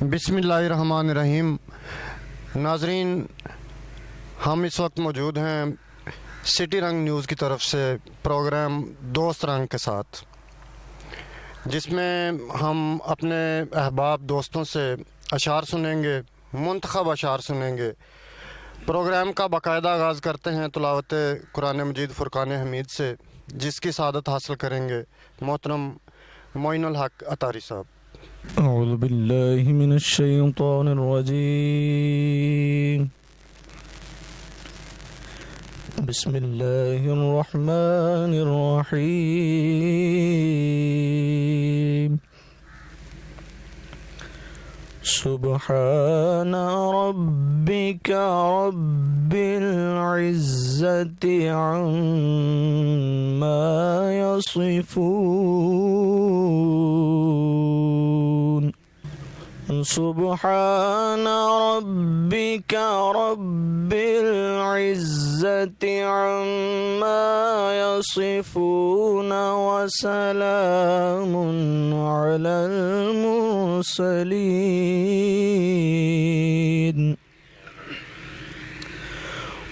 बिस्मिल्लाहिर्रहमानिर्रहीम। नाजरीन, हम इस वक्त मौजूद हैं सिटी रंग न्यूज़ की तरफ से प्रोग्राम दोस्त रंग के साथ, जिसमें हम अपने अहबाब दोस्तों से अशार सुनेंगे, मुंतखब अशार सुनेंगे। प्रोग्राम का बाकायदा आगाज़ करते हैं तिलावत कुरान मजीद फ़ुरक़ान हमीद से, जिसकी सआदत हासिल करेंगे मोहतरम मोइनुल हक अतारी साहब। अऊज़ु बिल्लाहि मिनश शैतानिर रजीम। बिस्मिल्लाहिर रहमानिर रहीम। सुब्हान रब्बिका रब्बिल इज़्ज़ति अम्मा यसिफून। सुब्हान रब्बिका रब्बिल इज़्ज़ति अम्मा यसिफून व सलामुन अलल मुरसलीन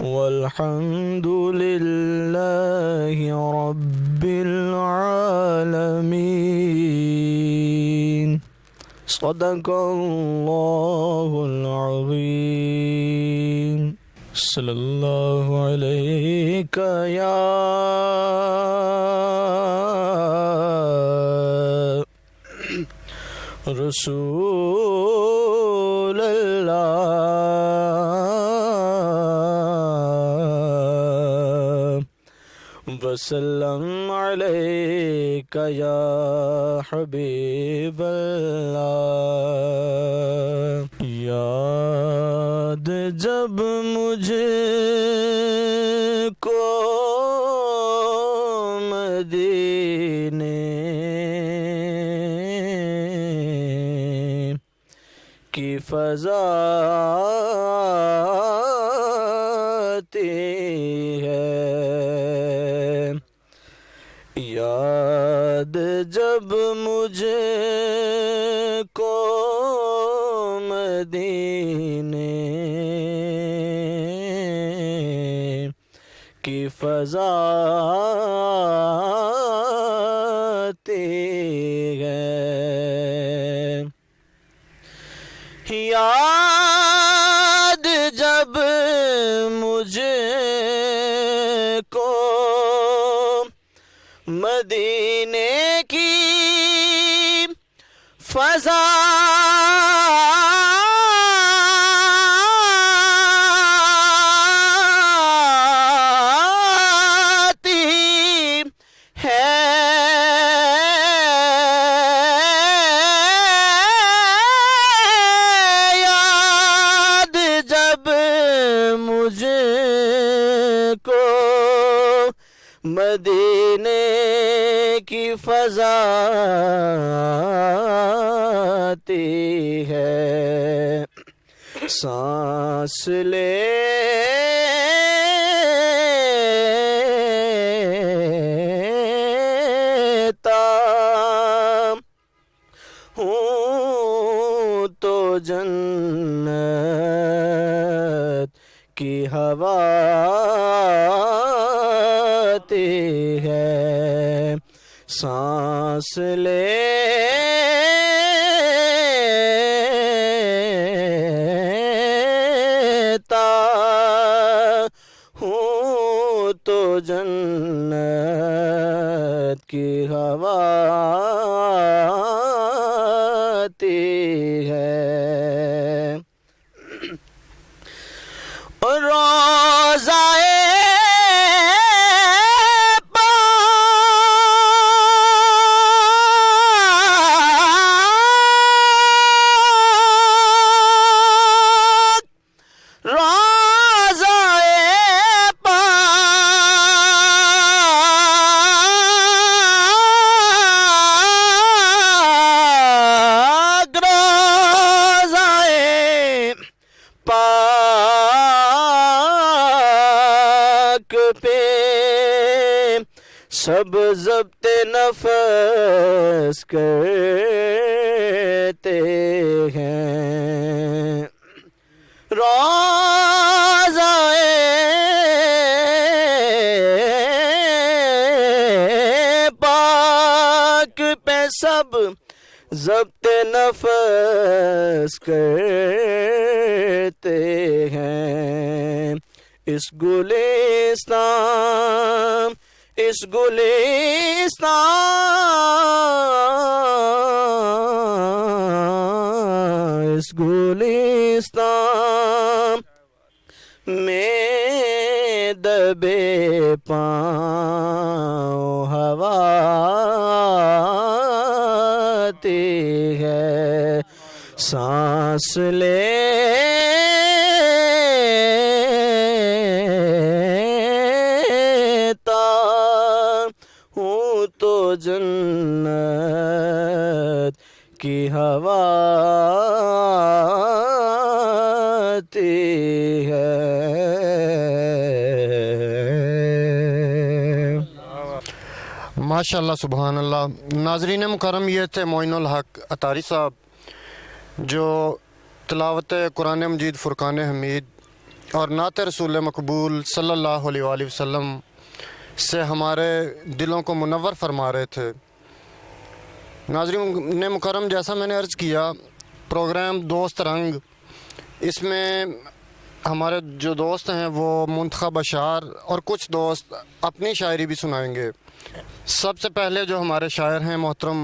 वल्हम्दुलिल्लाहि रब्बिल आलमीन। सदक़ल्लाहुल अज़ीम। सल्लल्लाहु अलैका या रसूल अल्लाह वसल्लम अलैका या हबीब अल्लाह। याद जब मुझे को मदीने की फ़ज़ा आती है, याद जब मुझे को मदीने की फ़ज़ा आती है। याद जब मुझे को मदीने की फ़ज़ा आती है, मुझे को मदीने की फ़ज़ा आती है। सांस लेता हूँ तो जन्नत की हवा आती है। सांस लेता हूँ तो जन्नत की हवा आती है। रोज़ाए सब ज़ब्ते नफ़स करता आते हैं। रोज़ाए पाक पे सब ज़ब्त नफ़स करते हैं। इस गुलिस्तान में दबे पाँव हवा आती है। सांस लेता हूँ तो जन्नत की हवा आती है। माशाल्लाह सुभान अल्लाह। नाजरीन मुकरम, ये थे मोइनुल हक अतारी साहब जो तिलावत कुरान मजीद फ़ुरक़ान हमीद और नात रसूल मकबूल सल्लल्लाहु अलैहि वसल्लम से हमारे दिलों को मुनव्वर फरमा रहे थे। नाज़रीन मुकरम, जैसा मैंने अर्ज़ किया, प्रोग्राम दोस्त रंग, इसमें हमारे जो दोस्त हैं वो मुंतखब अशार और कुछ दोस्त अपनी शायरी भी सुनाएंगे। सबसे पहले जो हमारे शायर हैं मोहतरम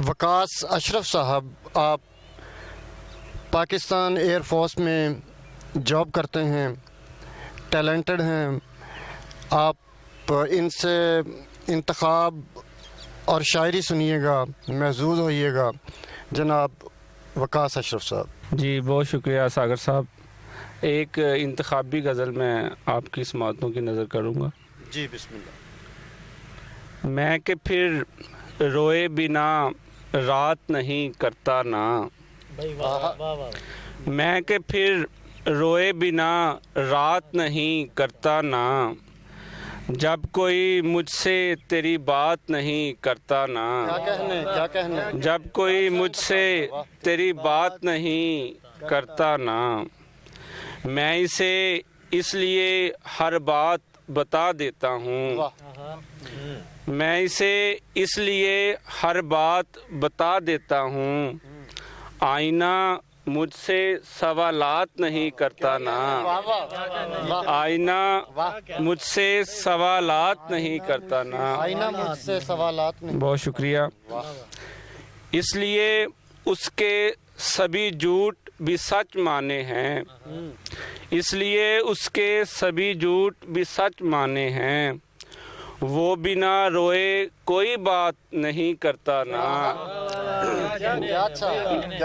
वकास अशरफ साहब, आप पाकिस्तान एयर फोर्स में जॉब करते हैं, टैलेंटेड हैं। आप इनसे इंतखाब और शायरी सुनिएगा, महजूज होइएगा। जनाब वकास अशरफ साहब। जी बहुत शुक्रिया सागर साहब। एक इंतखाबी गज़ल में आपकी समातों की नज़र करूँगा। जी बिस्मिल्लाह। मैं कि फिर रोए बिना रात नहीं करता ना, मैं कि फिर रोए बिना रात नहीं करता ना, जब कोई मुझसे तेरी बात नहीं करता ना, क्या कहने जब कोई मुझसे तेरी बात नहीं करता ना, मैं इसे इसलिए हर बात बता देता हूँ, मैं इसे इसलिए हर बात बता देता हूँ, आईना मुझसे सवालात नहीं करता ना, आईना मुझसे सवालात नहीं करता ना। आईना मुझसे सवालात नहीं। बहुत शुक्रिया। इसलिए उसके सभी झूठ भी सच माने हैं, इसलिए उसके सभी झूठ भी सच माने हैं, वो बिना रोए कोई बात नहीं करता ना, क्या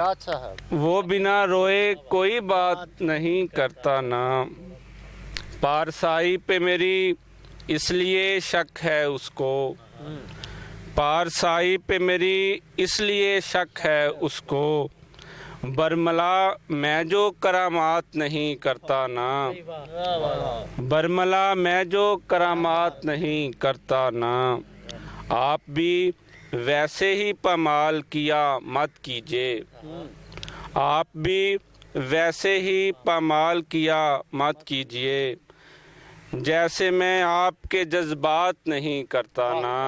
अच्छा है। वो बिना रोए कोई बात नहीं करता ना। पारसाई पे मेरी इसलिए शक है उसको, पारसाई पे मेरी इसलिए शक है उसको, बरमला मैं जो करामात नहीं करता ना, बरमला मैं जो करामात नहीं करता ना। आप भी वैसे ही पमाल किया मत कीजिए, आप भी वैसे ही पमाल किया मत कीजिए, जैसे मैं आपके जज्बात नहीं करता ना,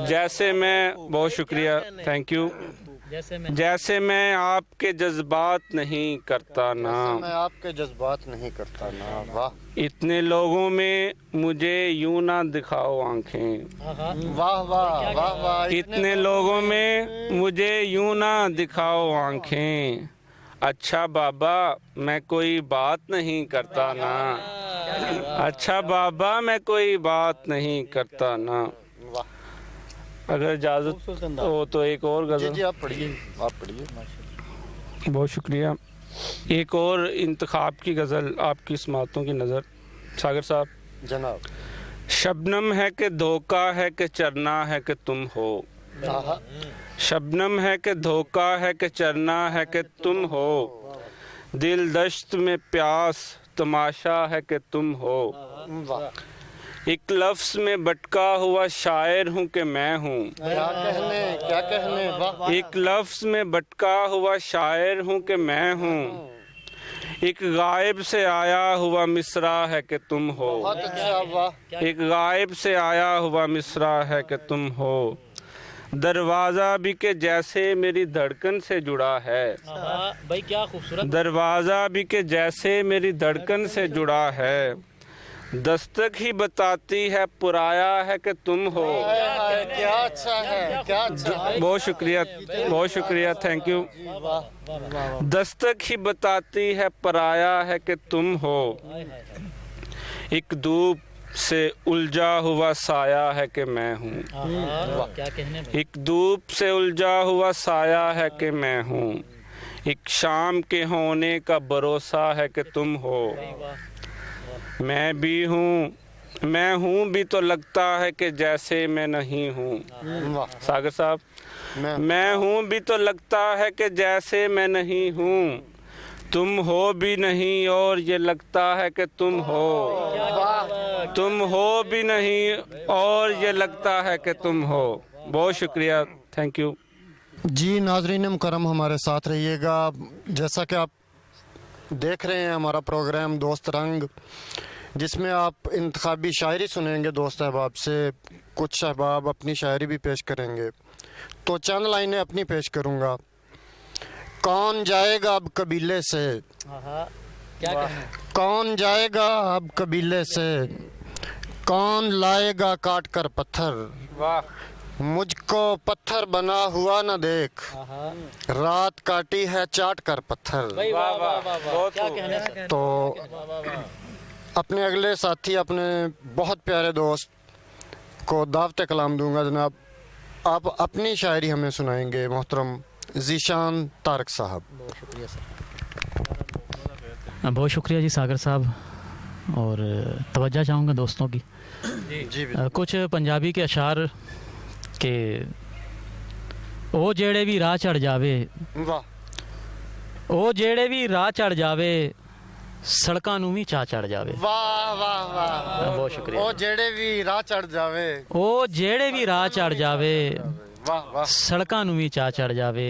जैसे मैं, बहुत शुक्रिया, थैंक यू, जैसे मैं आपके जज्बात नहीं करता ना, मैं आपके जज्बात नहीं करता ना। वाह। इतने लोगों में मुझे यूं ना दिखाओ आंखें, वाह वाह वाह वाह। इतने लोगों में मुझे यूं ना दिखाओ आंखें, अच्छा बाबा मैं कोई बात नहीं करता ना, अच्छा बाबा मैं कोई बात नहीं करता ना। अगर इजाज़त हो तो एक और गज़ल। जी आप पढ़िए, आप पढ़िए। बहुत शुक्रिया। एक और इंतखाब की गज़ल आपकी समातों की नज़र। सागर साहब। जनाब। शबनम है कि धोखा है कि चरना है कि तुम हो, शबनम है कि धोखा है कि चरना है कि तुम हो, दिल दश्त में प्यास तमाशा है कि तुम हो, एक लफ्ज़ में भटका हुआ शायर हूँ कि मैं हूँ। क्या कहने वाह एक लफ्ज़ में भटका हुआ शायर हूँ कि मैं हूँ। एक गायब से आया हुआ मिसरा है कि तुम हो। बहुत अच्छा वाह एक गायब से आया हुआ मिसरा है कि तुम हो। दरवाज़ा भी के जैसे मेरी धड़कन से जुड़ा है। भाई क्या खूबसूरत। दरवाज़ा भी के जैसे मेरी धड़कन से जुड़ा है। दस्तक ही बताती है पुराया है कि तुम हो। क्या अच्छा है क्या अच्छा है बहुत शुक्रिया थैंक यू। दस्तक ही बताती है पराया है कि तुम हो। एक धूप से उलझा हुआ साया है कि मैं हूँ। क्या कहने भाई। एक धूप से उलझा हुआ साया है कि मैं हूँ। एक शाम के होने का भरोसा है कि तुम हो। मैं हूँ भी तो लगता है कि जैसे मैं नहीं हूँ। वाह सागर साहब, मैं हूँ भी तो लगता है कि जैसे मैं नहीं हूँ। तुम हो भी नहीं और ये लगता है कि तुम हो। तुम हो भी नहीं और ये लगता है कि तुम हो। बहुत शुक्रिया थैंक यू। जी नाजरीन मुकरम हमारे साथ रहिएगा। जैसा कि आप देख रहे हैं हमारा प्रोग्राम दोस्त रंग, जिसमें आप इंतखाबी शायरी सुनेंगे दोस्त अहबाब से। कुछ अहबाब अपनी शायरी भी पेश करेंगे, तो चंद लाइनें अपनी पेश करूंगा। कौन जाएगा अब कबीले से, क्या कहने। कौन जाएगा अब कबीले से, कौन लाएगा काट कर पत्थर। वाह मुझको पत्थर बना हुआ न देख, रात काटी है चाट कर पत्थर। भाई वाह वाह वाह बहुत क्या खूब। कहने सर। तो अपने अगले साथी, अपने बहुत प्यारे दोस्त को दावत कलाम दूंगा। जनाब आप अपनी शायरी हमें सुनाएंगे मोहतरम जीशान तारक साहब। बहुत शुक्रिया जी सागर साहब। और तवज्जो चाहूँगा दोस्तों की। जी कुछ पंजाबी के अशार के ओ जेड़े भी राह चढ़ जावे, वाह ओ जेड़े भी राह चढ़ जावे, सड़कां नूं भी चाह चढ़ जावे। वाह वाह वाह बहुत शुक्रिया। ओ जेड़े भी राह चढ़ जावे, ओ जेड़े भी राह चढ़ जावे, वाह वाह सड़कां नूं भी चाह चढ़ जावे।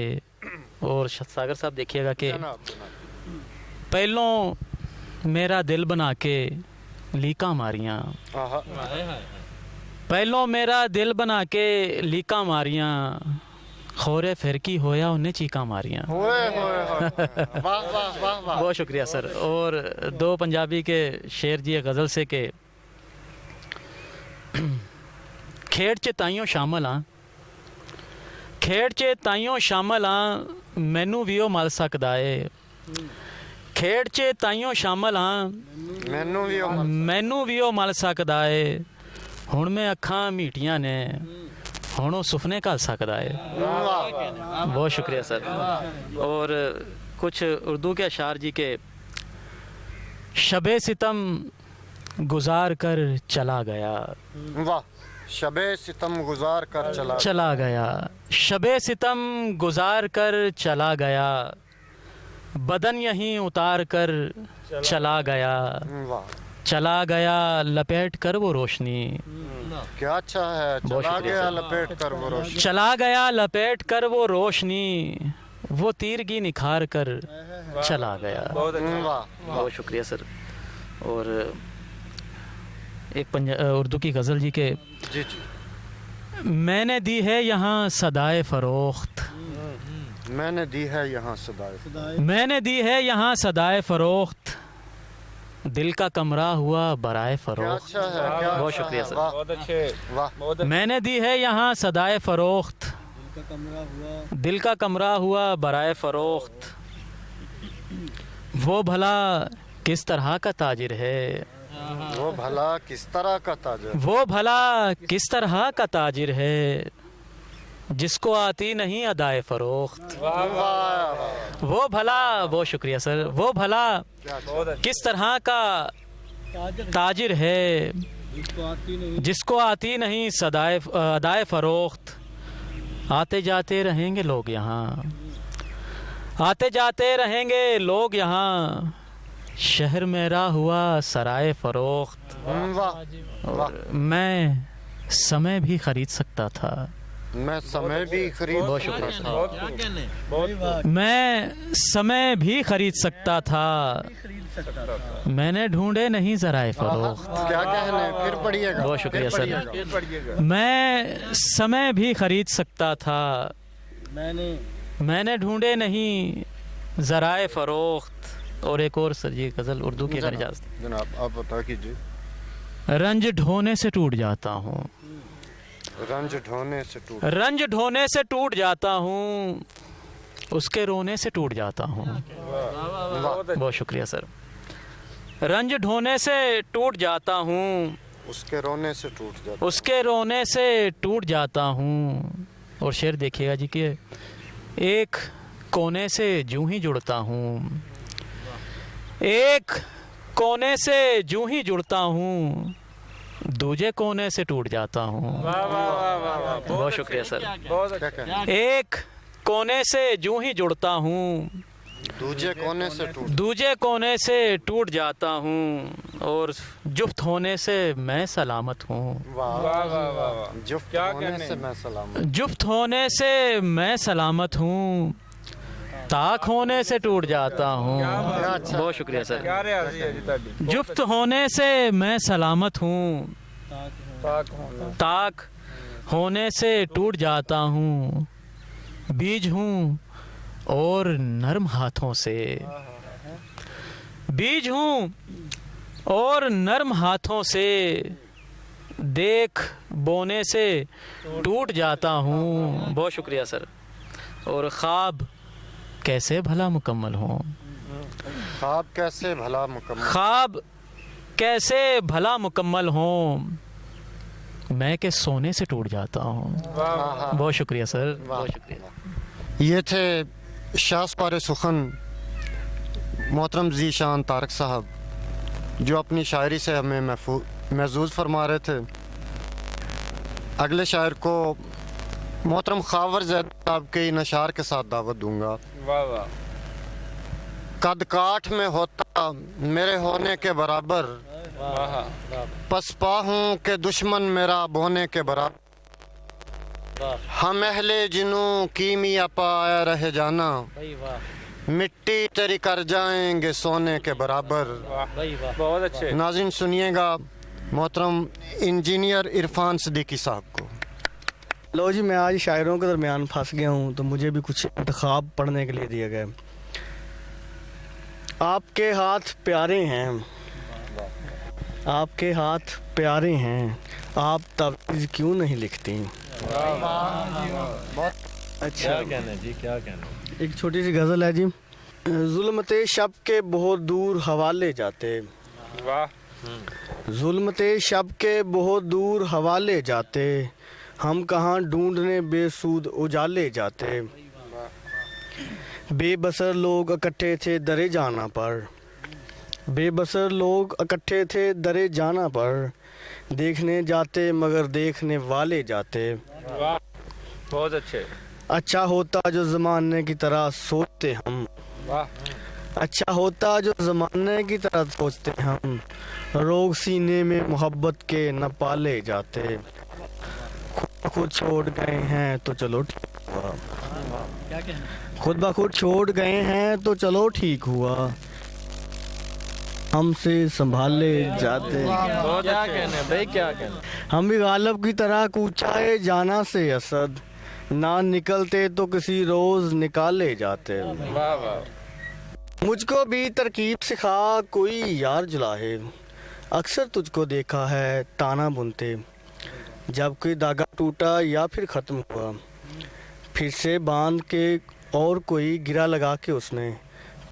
और सागर साहब देखिएगा कि पहलों मेरा दिल बना के लीका मारियां, आहा, पहलों मेरा दिल बना के लीका मारियां, खोरे फिरकी होया उन्हें चीका मारियां। होए होए होए, वाह वाह वाह वाह। बहुत शुक्रिया सर। और दो पंजाबी के शेर जी गज़ल से के खेड़ च ताइयों शामिल हाँ, खेड़ च ताइयों शामिल हाँ, मैनू भी ओ मल सकदा है। खेड़ च ताइयों शामिल हाँ, मैनू भी ओ मैनू भी ओ मल सकदा है। हुण मैं अखां मीठियां ने, हुण ओ सुफने घल सकदा है। वाह बहुत शुक्रिया सर। और कुछ उर्दू के अशार जी के शबे सितम गुजार कर चला गया, वाह। शबे सितम गुजार कर चला गया, शबे सितम गुजार कर चला गया, बदन यहीं उतार कर चला गया, वाह। चला गया लपेट कर वो रोशनी, क्या अच्छा है, बहुत चला शुक्रिया गया सर। लपेट कर वो रोशनी। चला गया लपेट कर वो रोशनी, वो तीरगी निखार कर चला गया। वाह बहुत शुक्रिया सर। और एक उर्दू की गज़ल जी के जी जी। मैंने दी है यहाँ सदाए फ़रोख्त, मैंने दी है यहाँ सदाए, मैंने दी है यहाँ सदाए फ़रोख्त, दिल का कमरा हुआ बराए क्या फ़रोख्त। अच्छा है, क्या बहुत अच्छा शुक्रिया है, सर। वाह बहुत अच्छे वाह। मैंने दी है यहाँ सदाए फ़रोख्त, दिल का कमरा हुआ बराए फ़रोख्त, वो भला किस तरह का ताजिर है, वो भला किस तरह का ताजर, वो भला किस तरह का ताजिर है, जिसको आती नहीं अदाए फ़रोख्त। वाह वो भला, बहुत शुक्रिया सर, वो भला किस तरह का ताजिर है, जिसको आती नहीं सदाए अदाए फ़रोख्त। आते जाते रहेंगे लोग यहाँ, आते जाते रहेंगे लोग यहाँ, शहर मेरा हुआ सराय फरोख्त, वाह और मैं समय भी खरीद सकता था। मैं समय भी खरीद बहुत शुक्रिया सकता था। मैं समय भी खरीद सकता था, मैंने ढूंढे नहीं जराए फरोख्त। क्या कहने, फिर पढ़िएगा। बहुत शुक्रिया फिर सर। पढ़िएगा। मैं समय भी खरीद सकता था, मैंने ढूंढे नहीं जराए फरोख्त। और एक और सर, ये गज़ल उर्दू की अगर इजाज़त। जनाब आप बता कीजिए। रंज ढोने से टूट जाता हूँ, रंज ढोने से टूट, रंज ढोने से टूट जाता हूँ, उसके रोने से टूट जाता हूँ। बहुत शुक्रिया सर। रंज ढोने से टूट जाता हूँ, उसके रोने से टूट जाता, उसके रोने से टूट जाता हूँ। और शेर देखिएगा जी कि एक कोने से जूं ही जुड़ता हूँ, एक कोने से जूं ही जुड़ता हूँ, दूजे कोने से टूट जाता हूँ। बहुत शुक्रिया सर। क्या कहने, एक कोने से जूं ही जुड़ता हूँ, दूजे कोने से टूट, दूजे कोने से टूट जाता हूँ, और जुफ्त होने से मैं सलामत हूँ। वाह जुफ्त होने से मैं सलामत, जुफ्त होने से मैं सलामत हूँ, ताक होने से टूट जाता हूँ। बहुत शुक्रिया सर। जुफ्त होने से मैं सलामत हूँ, ताक होने से टूट जाता हूँ, बीज हूँ और नर्म हाथों से, बीज हूँ और नर्म हाथों से, देख बोने से टूट जाता हूँ। बहुत शुक्रिया सर। और ख्वाब कैसे भला मुकम्मल हो, ख्वाब कैसे भला मुकम्मल, ख्वाब कैसे भला मुकम्मल हो, मैं के सोने से टूट जाता हूँ। बहुत शुक्रिया सर। बहुत शुक्रिया। ये थे शाहसवार सुखन मोहतरम ज़ीशान तारक साहब, जो अपनी शायरी से हमें महजूज फरमा रहे थे। अगले शायर को मोहतरम खावर ज़ैद साहब के इन अशार के साथ दावत दूंगा। कद काठ में होता मेरे होने के बराबर, पसपा हूँ के दुश्मन मेरा बोने के बराबर, हम अहले जिनू कीमिया पाया रह जाना, मिट्टी तेरी कर जाएंगे सोने के बराबर। बहुत अच्छे। नाज़रीन सुनिएगा मोहतरम इंजीनियर इरफान सिद्दीकी साहब को। लो जी, मैं आज शायरों के दरमियान फंस गया हूँ, तो मुझे भी कुछ इंतखाब पढ़ने के लिए दिए गए। आपके हाथ प्यारे हैं, आपके हाथ प्यारे हैं, आप तवीज़ क्यों नहीं लिखती। अच्छा, क्या कहना है जी, क्या कहना है? एक छोटी सी गज़ल है जी। जुल्मते शब के बहुत दूर हवाले जाते, जुल्मते शब के बहुत दूर हवाले जाते, हम कहाँ ढूंढने बेसूद उजाले जाते। बेबसर लोग इकट्ठे थे दरे जाना पर, बेबसर लोग इकट्ठे थे दरे जाना पर, देखने जाते मगर देखने वाले जाते। बहुत अच्छे। अच्छा होता जो ज़माने की तरह सोचते हम, अच्छा होता जो ज़माने की तरह सोचते हम, रोग सीने में मोहब्बत के न पाले जाते। खुद छोड़ गए हैं तो चलो ठीक हुआ, क्या कहना, खुद ब खुद छोड़ गए हैं तो चलो ठीक हुआ, हमसे संभाले जाते। क्या कहना है भाई, क्या कहना है? हम भी गालब की तरह कूचाए जाना से असद, ना निकलते तो किसी रोज निकाले जाते। वाह वाह। मुझको भी तरकीब सिखा कोई यार जुलाहे, अक्सर तुझको देखा है ताना बुनते, जब कोई धागा टूटा या फिर ख़त्म हुआ, फिर से बांध के और कोई गिरा लगा के उसमें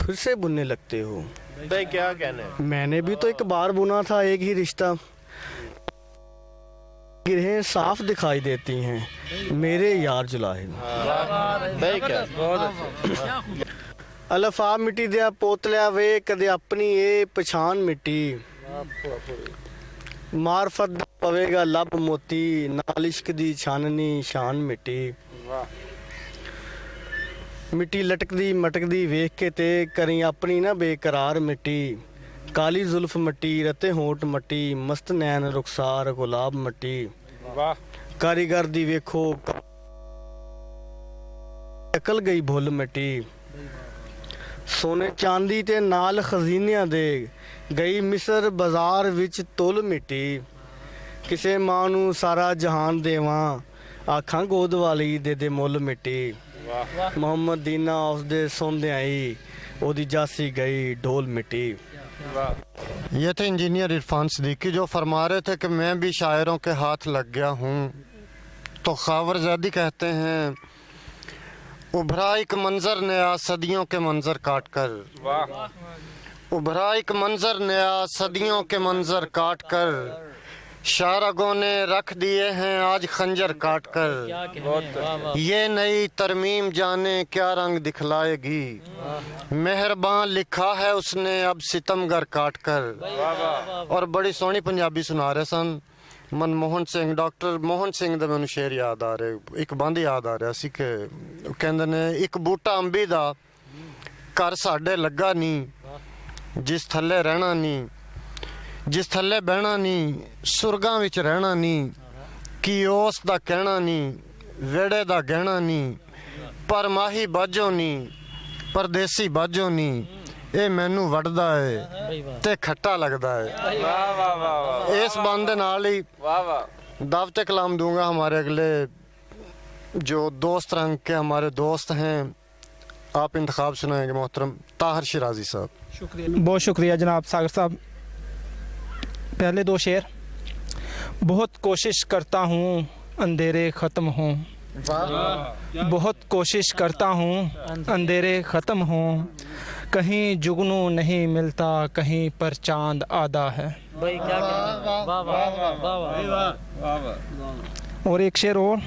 फिर से बुनने लगते हो। भाई क्या कहना है? मैंने भी तो एक बार बुना था एक ही रिश्ता, गिरहें साफ दिखाई देती हैं मेरे यार जुलाहे। भाई क्या? बहुत अच्छे। अल्फा मिट्टी दिया पोतलिया वे कदे अपनी ये पछान मिट्टी, मारफत दा पवेगा लब मोती, नाल इश्क दी छाननी शान मिट्टी। मिट्टी लटकदी मटकदी वेख के ते करी अपनी ना बेकरार मिट्टी, काली जुल्फ मट्टी रते होठ मट्टी मस्त नैन रुखसार गुलाब मट्टी वाह कारीगर दी वेखो अकल गई भुल मिट्टी सोने चांदी ते नाल खजीनियां दे गई मिस्र बाजार विच तुल मिट्टी किसे मां नू सारा जहान देवां आखां गोद वाली दे मुल मिट्टी मोहम्मद दीना उसदे सोंदे आई ओदी जासी गई ढोल मिट्टी। ये थे इंजीनियर इरफान सिद्दीकी जो फरमा रहे थे कि मैं भी शायरों के हाथ लग गया हूँ। तो खावर ज़ैदी कहते हैं उभरा एक मंजर नया सदियों के मंजर काट कर, उभरा एक मंजर नया सदियों के मंजर काट कर शायरों ने रख दिए हैं आज खंजर काट कर। ये नई तरमीम जाने क्या रंग दिखलाएगी, मेहरबान लिखा है उसने अब सितमगर काट कर। और बड़ी सोहनी पंजाबी सुना रहे सन मनमोहन सिंह, डॉक्टर मोहन सिंह दे मैनू शेर याद आ रहे, एक बंद याद आ रहा सी कि कहंदे ने एक बूटा अंबी दा घर साडे लगा नहीं जिस थल्ले रहना नहीं, जिस थल्ले बहना नहीं सुरगां विच रहना नहीं, कि उस दा कहना नहीं वेड़े दा गहना नहीं, पर माही बाजो नहीं परदेसी बाजो नहीं, ये मैनू वड़दा है ते खट्टा लगदा है। इस बंद दे नाल ही दावते कलाम दूंगा हमारे अगले जो दोस्त रंग के हमारे दोस्त हैं। आप इंतखाब सुनाएंगे मोहतरम ताहिर शिराजी साहब। बहुत शुक्रिया जनाब सागर साहब। पहले दो शेर। बहुत कोशिश करता हूँ अंधेरे ख़त्म हों, बहुत कोशिश करता हूँ अंधेरे ख़त्म हों, कहीं जुगनू नहीं मिलता कहीं पर चांद आधा है। भाई क्या वाह वाह वाह वाह। और एक शेर और।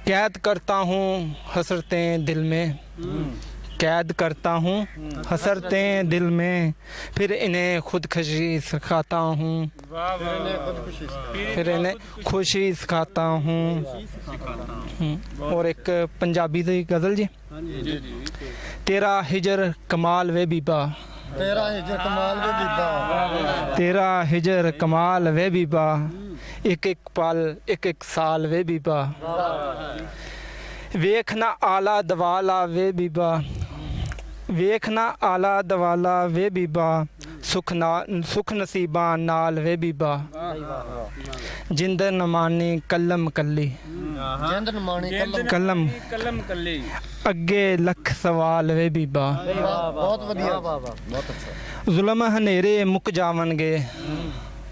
कैद करता हूँ हसरतें दिल में, कैद करता हूँ हसरतें दिल में, फिर इन्हें खुदकशी सिखाता हूँ, फिर इन्हें खुशी सिखाता हूँ। और एक पंजाबी दी गज़ल जी। तेरा हिजर कमाल वे बीबा, तेरा हिजर कमाल वे बीबा, तेरा हिजर कमाल वे बीबा, एक एक पल एक एक साल वे बीबा, वेखना आला दवाला वे बीबा, वेखना आला दवाला वे बीबा, सुख नसीबा नाल वे बीबा, जिंद नमानी कलम कली, जिंद नमानी कलम कल्ली, अगे लख सवाल वे बीबा। बहुत वधिया, बहुत अच्छा। जुल्म हनेरे मुक जावनगे,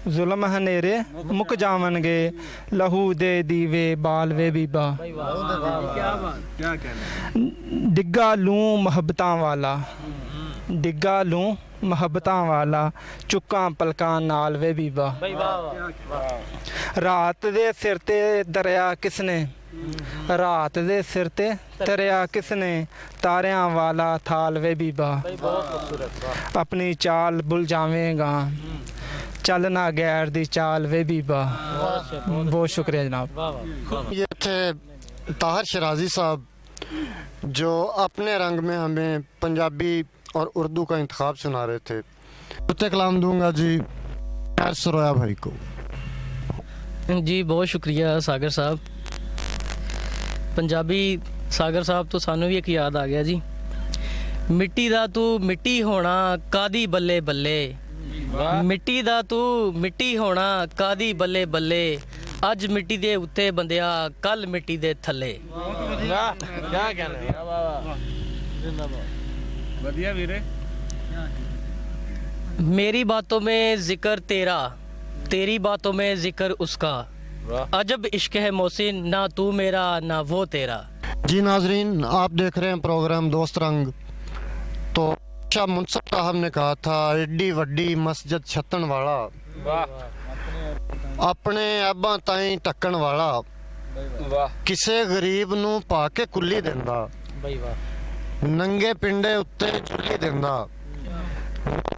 जुल्म हनेरे मुक जावनगे, लहू दे दीवे बाल वे बीबा, डिग्गा लूं मोहब्बतां वाला, डिग्गा लूं मोहब्बतां वाला, चुक्कां पलकां नाल वे बीबा। रात दे सिर ते दरिया किसने, रात दे सिर ते दरिया किसने, तारियां वाला थाल वे बीबा, अपनी चाल भुल जावेगा चलना गैर दी चाल वे बीबा। बहुत शुक्रिया जनाब। ये थे ताहिर शिराजी साहब जो अपने रंग में हमें पंजाबी और उर्दू का इंतखाब सुना रहे थे। उत्ते कलाम दूंगा जी यार सरोया भाई को। जी बहुत शुक्रिया सागर साहब। पंजाबी सागर साहब तो सानू भी एक याद आ गया जी। मिट्टी दा तू मिट्टी होना कादी बल्ले बल्ले, मिट्टी दा तू मिट्टी होना कादी बल्ले बल्ले, अज मिट्टी दे उत्ते बंदिया कल मिट्टी दे थल्ले। क्या कहना बढ़िया वीरे। मेरी बातों में जिक्र तेरा, तेरी बातों में जिक्र उसका, अजब इश्क है मोहसिन ना तू मेरा ना वो तेरा। जी नाजरीन, आप देख रहे हैं प्रोग्राम दोस्त रंग। तो शाह मुंसफ साहब ने कहा था एडी वड्डी मस्जिद छत्तन वाला, अपने ऐबां ताईं ढक्कण वाला, किसे गरीब नूं पा के कुल्ली दिंदा, नंगे पिंडे उत्ते चुल्ली दिंदा,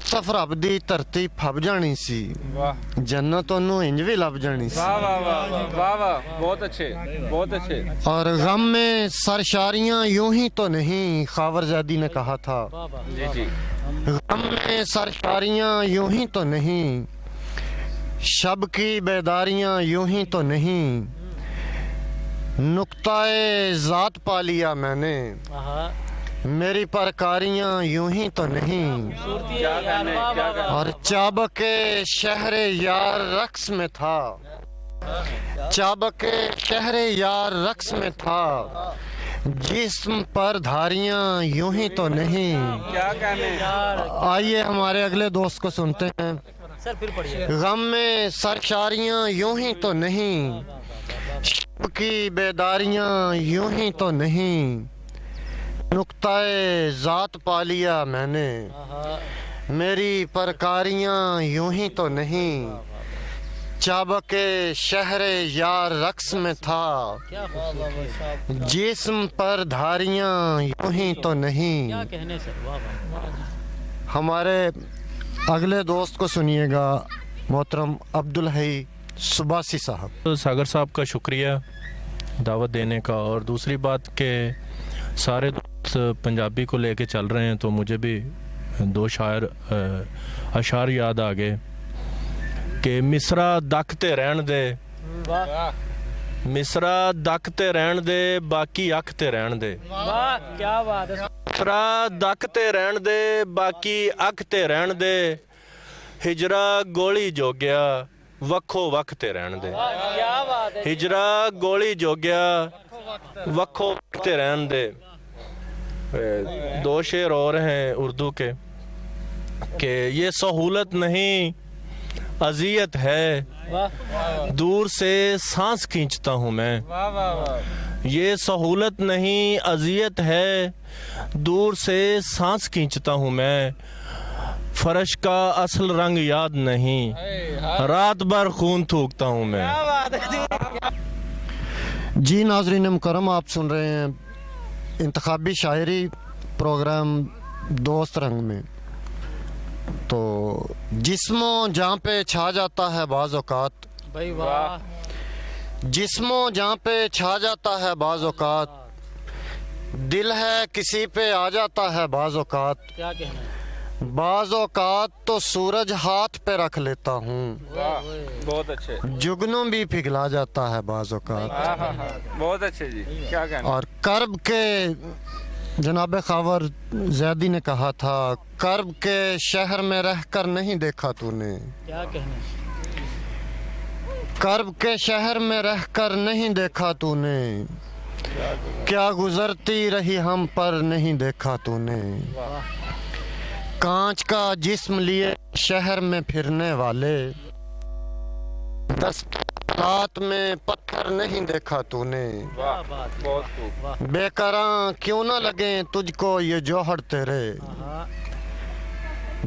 ਸਫਰ ਅਬਦੀ ਧਰਤੀ ਫੱਬ ਜਾਣੀ ਸੀ वाह ਜੰਨਤ ਉਹਨੂੰ ਇੰਜ ਵੀ ਲੱਭ ਜਾਣੀ ਸੀ वाह वाह वाह वाह वाह वाह बहुत अच्छे बहुत अच्छे और गम में सरशारियां यूं ही तो नहीं खावरजादी ने कहा था जी जी गम में सरशारियां यूं ही तो नहीं शब की बेदारियां यूं ही तो नहीं नुक्ताए ज़ात पा लिया मैंने मेरी परकारियां यूं ही तो नहीं क्या कहने क्या कहने और चाबके शहर यार रक्स में था चाबके शहर यार रक्स में था जिस्म पर धारियां यूं ही तो नहीं क्या कहने आइए हमारे अगले दोस्त को सुनते हैं सर फिर पढ़िए। गम में सरशारियां यूं ही तो नहीं शब की बेदारियां यूं ही तो नहीं नुक्ताए ज़ात पा लिया मैंने मेरी परकारियां यूं ही तो नहीं चाबके शहर यार रक्स में था जिस्म पर धारियां यूं ही तो नहीं कहने सर वाह हमारे अगले दोस्त को सुनिएगा मोहतरम अब्दुल हई सुबासी साहब। तो सागर साहब का शुक्रिया दावत देने का। और दूसरी बात के सारे दोस्त पंजाबी को लेके चल रहे हैं तो मुझे भी दो अशार याद आ गए कि मिसरा दखते रहन दे मिसरा दखते रहन दे बाकी अखते रहन दे वाह क्या बात है मिसरा दखते रहन दे बाकी अखते रहन दे हिजरा गोली जोग्या वक्खो वखते रहन दे क्या बात है हिजरा गोली जोग्या वक्खो वखते रहन दे। दो शेर और हैं उर्दू के कि ये सहूलत नहीं अजियत है दूर से सांस खींचता हूँ मैं ये सहूलत नहीं अजियत है दूर से सांस खींचता हूँ मैं फर्श का असल रंग याद नहीं रात भर खून थूकता हूँ मैं। जी नाजरीन मुकरम आप सुन रहे हैं इंतखाबी शायरी प्रोग्राम दोस्त रंग में। तो जिस्मो जहाँ पे छा जाता है बाज़ औक़ात भाई वाह जिस्मो जहाँ पे छा जाता है बाज़ औक़ात दिल है किसी पे आ जाता है बाज़ औक़ात क्या कहना है बाज़ औक़ात तो सूरज हाथ पे रख लेता हूँ वाह बहुत अच्छे जुगनू भी पिघला जाता है बाज़ औक़ात बहुत अच्छे जी क्या कहना और कर्ब के जनाब खावर जैदी ने कहा था कर्ब के शहर में रहकर नहीं देखा तूने क्या कहना है कर्ब के शहर में रहकर नहीं देखा तूने क्या गुजरती रही हम पर नहीं देखा तूने कांच का जिस्म लिए शहर में फिरने वाले 10 रात में पत्थर नहीं देखा तूने वाह बहुत खूब बेकरां क्यों ना लगे तुझको ये जौहर तेरे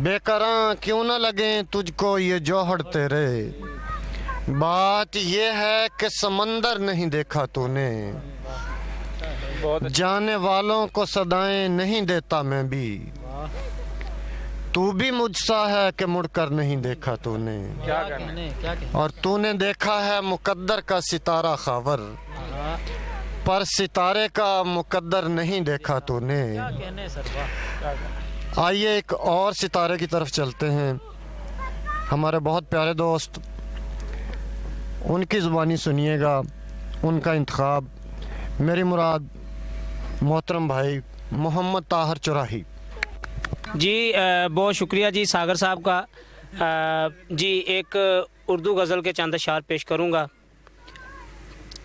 बेकरां क्यों ना लगे तुझको ये जौहर तेरे बात ये है कि समंदर नहीं देखा तूने बहुत अच्छे जाने वालों को सदाएं नहीं देता मैं भी तू भी मुझसा है कि मुड़कर नहीं देखा तूने क्या कहना क्या कहना और तूने देखा है मुकद्दर का सितारा खावर पर सितारे का मुकद्दर नहीं देखा तूने कहने सर वाह आइए एक और सितारे की तरफ चलते हैं हमारे बहुत प्यारे दोस्त उनकी ज़ुबानी सुनिएगा उनका इंतखाब मेरी मुराद मोहतरम भाई मोहम्मद ताहर चुराही। जी बहुत शुक्रिया जी सागर साहब का। जी एक उर्दू गज़ल के चंद अशार पेश करूँगा।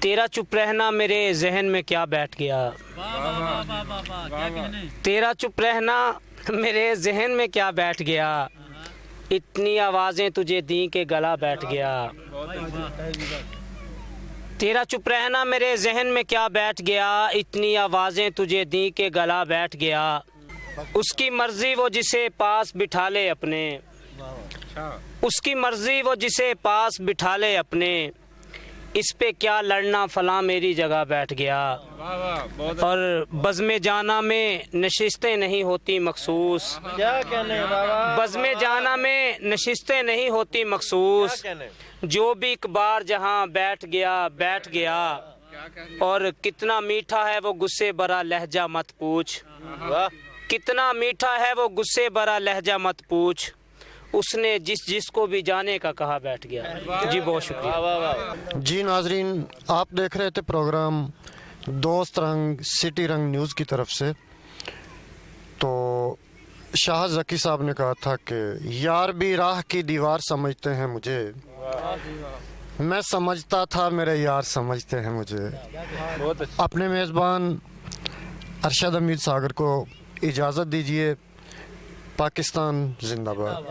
तेरा चुप रहना मेरे जहन में क्या बैठ गया तेरा चुप रहना मेरे जहन में क्या बैठ गया इतनी आवाज़ें तुझे दी के गला बैठ गया तेरा चुप रहना मेरे जहन में क्या बैठ गया इतनी आवाज़ें तुझे दी के गला बैठ गया उसकी मर्जी वो जिसे पास बिठा ले अपने उसकी मर्जी वो जिसे पास बिठा ले अपने इस पे क्या लड़ना, फला मेरी जगह बैठ गया। और बज़्म जाना में नशिस्तें नहीं होती मखसूस, क्या कहने बाबा, बज़्म जाना में नशिस्तें नहीं होती मखसूस, जो भी एक बार जहाँ बैठ गया। और कितना मीठा है वो गुस्से भरा लहजा मत पूछ, कितना मीठा है वो गुस्से भरा लहजा मत पूछ, उसने जिसको भी जाने का कहा बैठ गया। जी बहुत शुक्रिया। जी नाजरीन, आप देख रहे थे प्रोग्राम दोस्त रंग सिटी रंग न्यूज़ की तरफ से। तो शाह ज़की साहब ने कहा था कि यार भी राह की दीवार समझते हैं मुझे, मैं समझता था मेरे यार समझते हैं मुझे। अपने मेज़बान अरशद हमीद सागर को इजाज़त दीजिए। पाकिस्तान जिंदाबाद।